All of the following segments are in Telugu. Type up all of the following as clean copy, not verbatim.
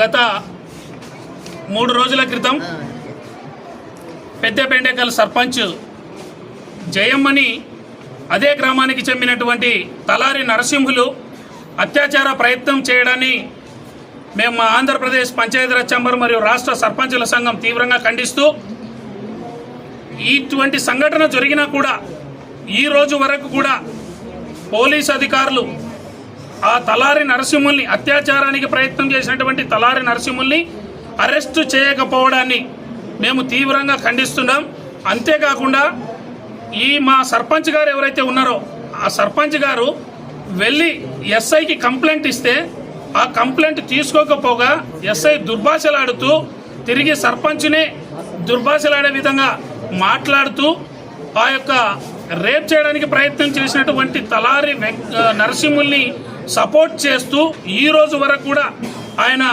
గత 3 రోజుల క్రితం పెద్దపేండేకల్ సర్పంచ్ జయమ్మని అదే గ్రామానికి చెందినటువంటి తలారి నరసింహులు అత్యాచార ప్రయత్నం చేయడాన్ని మేము మా ఆంధ్రప్రదేశ్ పంచాయతీరాజ్ ఛాంబర్ మరియు రాష్ట్ర సర్పంచుల సంఘం తీవ్రంగా ఖండిస్తూ ఇటువంటి సంఘటన జరిగినా కూడా ఈ రోజు వరకు కూడా పోలీస్ అధికారులు ఆ తలారి నరసింహుల్ని అత్యాచారానికి ప్రయత్నం చేసినటువంటి తలారి నరసింహుల్ని అరెస్టు చేయకపోవడాన్ని మేము తీవ్రంగా ఖండిస్తున్నాం. అంతేకాకుండా ఈ మా సర్పంచ్ గారు ఎవరైతే ఉన్నారో ఆ సర్పంచ్ గారు వెళ్ళి ఎస్ఐకి కంప్లైంట్ ఇస్తే ఆ కంప్లైంట్ తీసుకోకపోగా ఎస్ఐ దుర్భాషలాడుతూ తిరిగి సర్పంచ్నే దుర్భాషలాడే విధంగా మాట్లాడుతూ ఆ యొక్క రేప్ చేయడానికి ప్రయత్నం చేసినటువంటి తలారి నరసింహుల్ని సపోర్ట్ చేస్తూ ఈ రోజు వరకు కూడా ఆయన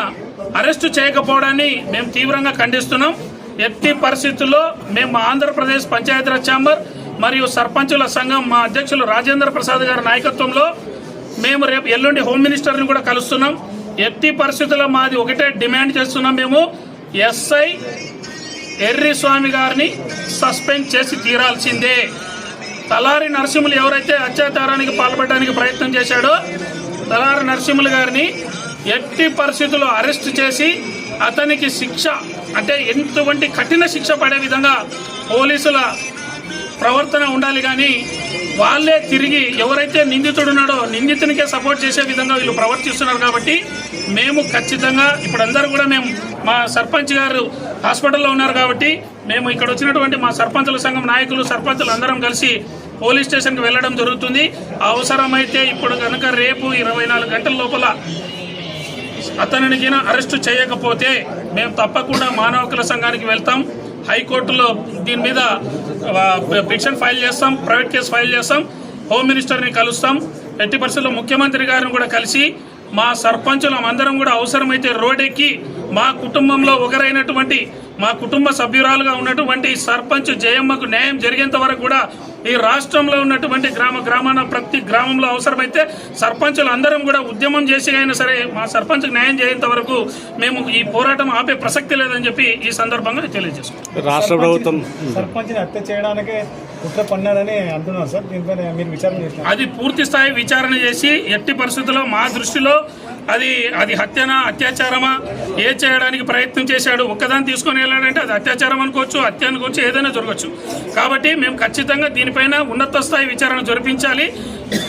అరెస్టు చేయకపోవడాన్ని మేము తీవ్రంగా ఖండిస్తున్నాం. ఎట్టి పరిస్థితుల్లో మేము ఆంధ్రప్రదేశ్ పంచాయతీరాజ్ ఛాంబర్ మరియు సర్పంచుల సంఘం మా అధ్యక్షులు రాజేంద్ర ప్రసాద్ గారి నాయకత్వంలో మేము రేపు ఎల్లుండి హోమ్ మినిస్టర్ని కూడా కలుస్తున్నాం. ఎట్టి పరిస్థితుల్లో మాది ఒకటే డిమాండ్ చేస్తున్నాం, మేము ఎస్ఐ ఎర్రి స్వామి గారిని సస్పెండ్ చేసి తీరాల్సిందే. తలారి నరసింహులు ఎవరైతే అత్యాచారానికి పాల్పడడానికి ప్రయత్నం చేశాడో తలారి నరసింహులు గారిని ఎట్టి పరిస్థితుల్లో అరెస్ట్ చేసి అతనికి శిక్ష అంటే ఎంతవంటి కఠిన శిక్ష పడే విధంగా పోలీసుల ప్రవర్తన ఉండాలి. కానీ వాళ్ళే తిరిగి ఎవరైతే నిందితుడు ఉన్నాడో నిందితునికే సపోర్ట్ చేసే విధంగా వీళ్ళు ప్రవర్తిస్తున్నారు. కాబట్టి మేము ఖచ్చితంగా ఇప్పుడందరూ కూడా మేము మా సర్పంచ్ గారు హాస్పిటల్లో ఉన్నారు కాబట్టి మేము ఇక్కడ వచ్చినటువంటి మా సర్పంచుల సంఘం నాయకులు సర్పంచులు అందరం కలిసి పోలీస్ స్టేషన్కి వెళ్ళడం జరుగుతుంది. అవసరమైతే ఇప్పుడు కనుక రేపు 24 గంటల లోపల అతనికి అరెస్టు చేయకపోతే మేము తప్పకుండా మానవ హక్కుల సంఘానికి వెళ్తాం. హైకోర్టులో దీని మీద పిటిషన్ ఫైల్ చేస్తాం, ప్రైవేట్ కేసు ఫైల్ చేస్తాం, హోమ్ మినిస్టర్ని కలుస్తాం. ఎట్టి పరిస్థితుల్లో ముఖ్యమంత్రి గారిని కూడా కలిసి మా సర్పంచులం అందరం కూడా అవసరమైతే రోడ్డెక్కి మా కుటుంబంలో ఒకరైనటువంటి మా కుటుంబ సభ్యురాలుగా ఉన్నటువంటి సర్పంచ్ జయమ్మకు న్యాయం జరిగేంత వరకు కూడా ఈ రాష్ట్రంలో ఉన్నటువంటి గ్రామాన ప్రతి గ్రామంలో అవసరమైతే సర్పంచులు అందరం కూడా ఉద్యమం చేసి అయినా సరే మా సర్పంచ్కి న్యాయం చేయేంత వరకు మేము ఈ పోరాటం ఆపే ప్రసక్తి లేదని చెప్పి ఈ సందర్భంగా తెలియజేసుకుంటాం. రాష్ట్ర ప్రభుత్వం సర్పంచ్ని హత్య చేయడానికి కుట్ర పన్నారని అంటున్నారు సార్, దీనిపైన మీరు విచారణ చేస్తారు? అది పూర్తి స్థాయి విచారణ చేసి ఎట్టి పరిస్థితుల్లో మా దృష్టిలో అది హత్యనా అత్యాచారమా ఏ చేయడానికి ప్రయత్నం చేశాడు ఒక్కదాన్ని తీసుకొని వెళ్ళాడంటే అది అత్యాచారం అనుకోవచ్చు, హత్య అనుకోవచ్చు, ఏదైనా జరగచ్చు. కాబట్టి మేము ఖచ్చితంగా దీనిపైన ఉన్నత స్థాయి విచారణ జరిపించాలి.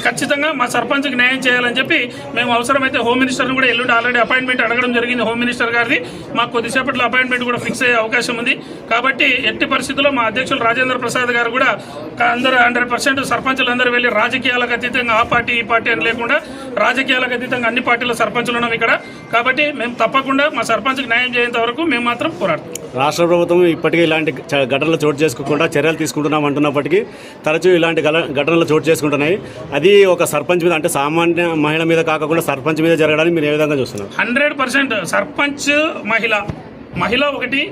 ఖచ్చితంగా మా సర్పంచ్కి న్యాయం చేయాలని చెప్పి మేము అవసరమైతే హోమ్ మినిస్టర్ని కూడా ఎల్లుండి ఆల్రెడీ అపాయింట్మెంట్ అడగడం జరిగింది. హోమ్ మినిస్టర్ గారిది మాకు కొద్దిసేపట్లో అపాయింట్మెంట్ కూడా ఫిక్స్ అయ్యే అవకాశం ఉంది. కాబట్టి ఎట్టి పరిస్థితుల్లో మా అధ్యక్షులు రాజేంద్ర ప్రసాద్ గారు కూడా అందరూ 100% సర్పంచులు అందరూ వెళ్ళి రాజకీయాలకు అతీతంగా ఆ పార్టీ ఈ పార్టీ అని లేకుండా రాజకీయాలకు అతీతంగా అన్ని పార్టీల సర్పంచులు ఉన్నాం ఇక్కడ. కాబట్టి మేము తప్పకుండా మా సర్పంచ్కి న్యాయం చేయేంత వరకు మేము మాత్రం పోరాడతాం. రాష్ట్ర ప్రభుత్వం ఇప్పటికీ ఇలాంటి ఘటనలు చోటు చేసుకోకుండా చర్యలు తీసుకుంటున్నాం అంటున్నప్పటికీ తరచూ ఇలాంటి ఘటనలు చోటు చేసుకుంటున్నాయి. అది ఒక సర్పంచ్ మీద అంటే సామాన్య మహిళ మీద కాకుండా సర్పంచ్ మీద జరగడానికి మీరు ఏ విధంగా చూస్తున్నారు? 100% సర్పంచ్ మహిళ ఒకటి,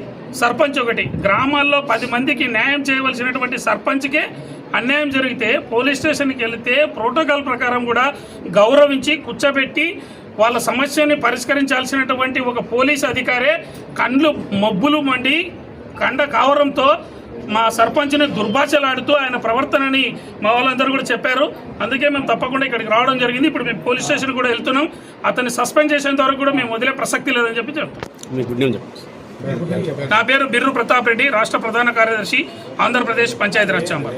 సర్పంచ్ ఒకటి. గ్రామాల్లో 10 మందికి న్యాయం చేయవలసినటువంటి సర్పంచ్కే అన్యాయం జరిగితే పోలీస్ స్టేషన్కి వెళితే ప్రోటోకాల్ ప్రకారం కూడా గౌరవించి కూర్చోబెట్టి వాళ్ళ సమస్యని పరిష్కరించాల్సినటువంటి ఒక పోలీస్ అధికారే కండ్లు మబ్బులు మండి కండ కావరంతో మా సర్పంచ్ని దుర్భాషలాడుతూ ఆయన ప్రవర్తనని మా వాళ్ళందరూ కూడా చెప్పారు. అందుకే మేము తప్పకుండా ఇక్కడికి రావడం జరిగింది. ఇప్పుడు మేము పోలీస్ స్టేషన్ కూడా వెళ్తున్నాం. అతన్ని సస్పెండ్ చేసేంత వరకు కూడా మేము వదిలే ప్రసక్తి లేదని చెప్పి చెప్తాం. నా పేరు బిర్రు ప్రతాప్ రెడ్డి, రాష్ట్ర ప్రధాన కార్యదర్శి, ఆంధ్రప్రదేశ్ పంచాయతీరాజ్ ఛాంబర్.